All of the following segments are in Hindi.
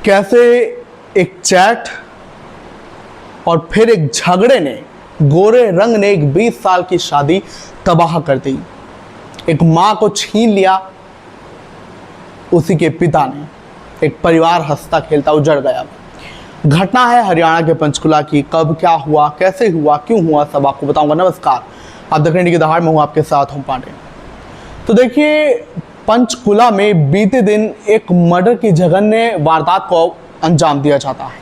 कैसे एक चैट और फिर एक झगड़े ने, गोरे रंग ने एक 20 साल की शादी तबाह कर दी। एक मां को छीन लिया उसी के पिता ने, एक परिवार हंसता खेलता उजड़ गया। घटना है हरियाणा के पंचकुला की। कब क्या हुआ, कैसे हुआ, क्यों हुआ, सब आपको बताऊंगा। नमस्कार, आप देख रहे हैं की दहाड़, मैं हूं आपके साथ हूं पांडे। तो देखिए, पंचकुला में बीते दिन एक मर्डर की जघन्य वारदात को अंजाम दिया जाता है,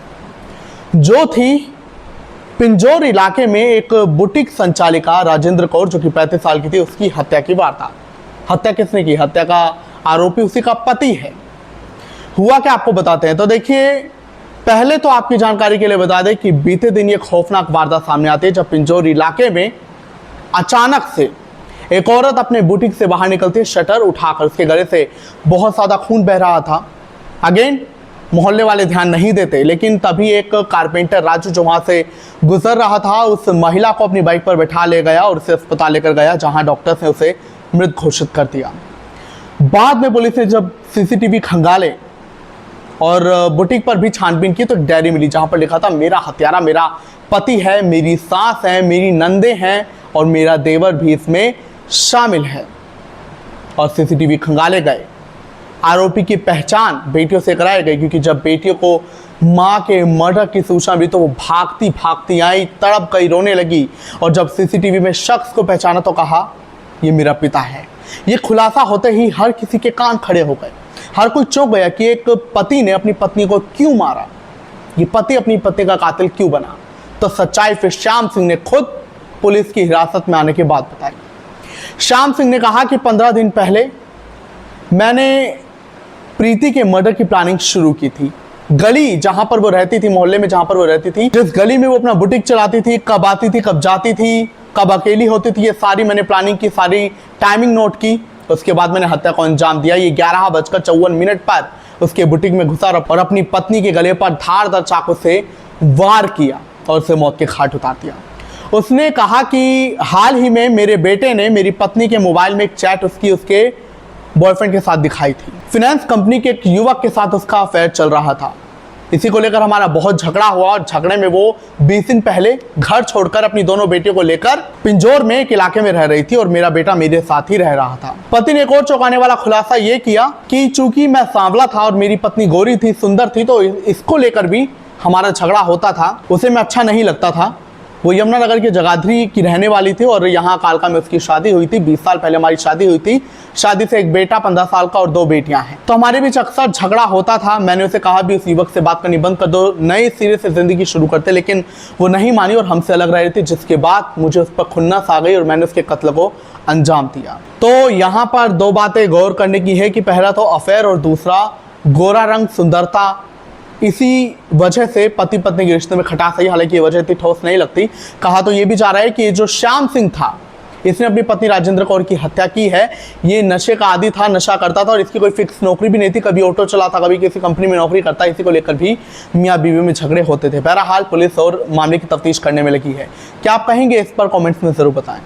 जो थी पिंजौर इलाके में एक बुटीक संचालिका राजेंद्र कौर, जो कि 35 साल की थी, उसकी हत्या की वारदात। हत्या किसने की? हत्या का आरोपी उसी का पति है। हुआ क्या आपको बताते हैं। तो देखिए, पहले तो आपकी जानकारी के लिए बता दें कि बीते दिन ये खौफनाक वारदात सामने आती है, जब पिंजौर इलाके में अचानक से एक औरत अपने बुटीक से बाहर निकलती है, शटर उठाकर। उसके गले से बहुत ज्यादा खून बह रहा था। अगेन, मोहल्ले वाले ध्यान नहीं देते, लेकिन तभी एक कारपेंटर राजू जो वहां से गुजर रहा था, उस महिला को अपनी बाइक पर बैठा ले गया और उसे अस्पताल लेकर गया, जहां डॉक्टर्स ने उसे मृत घोषित कर दिया। बाद में पुलिस ने जब सीसीटीवी खंगाले और बुटीक पर भी छानबीन की, तो डायरी मिली जहां पर लिखा था, मेरा हत्यारा मेरा पति है, मेरी सास है, मेरी नंदे हैं और मेरा देवर भी इसमें शामिल है। और सीसीटीवी खंगाले गए। आरोपी की पहचान बेटियों से कराई गई, क्योंकि जब बेटियों को मां के मर्डर की सूचना मिली तो वो भागती भागती आई, तड़प गई, रोने लगी। और जब सीसीटीवी में शख्स को पहचाना तो कहा, ये मेरा पिता है। ये खुलासा होते ही हर किसी के कान खड़े हो गए। हर कोई चौंक गया कि एक पति ने अपनी पत्नी को क्यों मारा, ये पति अपनी पत्नी का कातिल क्यों बना। तो सच्चाई फिर श्याम सिंह ने खुद पुलिस की हिरासत में आने के बाद बताई। श्याम सिंह ने कहा कि 15 दिन पहले मैंने प्रीति के मर्डर की प्लानिंग शुरू की थी। गली जहां पर वो रहती थी, मोहल्ले में जहां पर वो रहती थी, जिस गली में वो अपना बुटीक चलाती थी, कब आती थी, कब जाती थी, कब अकेली होती थी, ये सारी मैंने प्लानिंग की, सारी टाइमिंग नोट की। उसके बाद मैंने हत्या को अंजाम दिया। ये 11:54 पर उसके बुटीक में घुसा और अपनी पत्नी के गले पर धारदार चाकू से वार किया और उसे मौत के घाट उतार दिया। उसने कहा कि हाल ही में मेरे बेटे ने मेरी पत्नी के मोबाइल में एक चैट उसके बॉयफ्रेंड के साथ दिखाई थी। फाइनेंस कंपनी के एक युवक के साथ उसका अफेयर चल रहा था। इसी को लेकर हमारा बहुत झगड़ा हुआ और झगड़े में वो 20 दिन पहले घर छोड़कर अपनी दोनों बेटियों को लेकर पिंजौर में एक इलाके में रह रही थी और मेरा बेटा मेरे साथ ही रह रहा था। पति ने एक और चौंकाने वाला खुलासा ये किया कि चूंकि मैं सांवला था और मेरी पत्नी गोरी थी, सुंदर थी, तो इसको लेकर भी हमारा झगड़ा होता था। उसे मैं अच्छा नहीं लगता था। वो यमुनानगर के जगाधरी की रहने वाली थी और यहाँ कालका में उसकी शादी हुई थी। 20 साल पहले हमारी शादी हुई थी। शादी से एक बेटा 15 साल का और 2 बेटियां हैं। तो हमारे बीच अक्सर झगड़ा होता था। मैंने उसे कहा भी उस युवक से बात करनी बंद कर दो, नए सिरे से जिंदगी शुरू करते, लेकिन वो नहीं मानी और हमसे अलग रह रही थी, जिसके बाद मुझे उस पर खुन्नस आ गई और मैंने उसके कत्ल को अंजाम दिया। तो यहाँ पर 2 बातें गौर करने की है कि पहला तो अफेयर और दूसरा गोरा रंग, सुंदरता। इसी वजह से पति पत्नी के रिश्ते में खटास आई। हालांकि ये वजह इतनी ठोस नहीं लगती। कहा तो ये भी जा रहा है कि जो श्याम सिंह था, इसने अपनी पत्नी राजेंद्र कौर की हत्या की है। ये नशे का आदी था, नशा करता था और इसकी कोई फिक्स नौकरी भी नहीं थी। कभी ऑटो चलाता, कभी किसी कंपनी में नौकरी करता। इसी को लेकर भी मियाँ बीवी में झगड़े होते थे। बहरहाल पुलिस और मामले की तफ्तीश करने में लगी है। क्या आप कहेंगे इस पर? कॉमेंट्स में जरूर बताएं।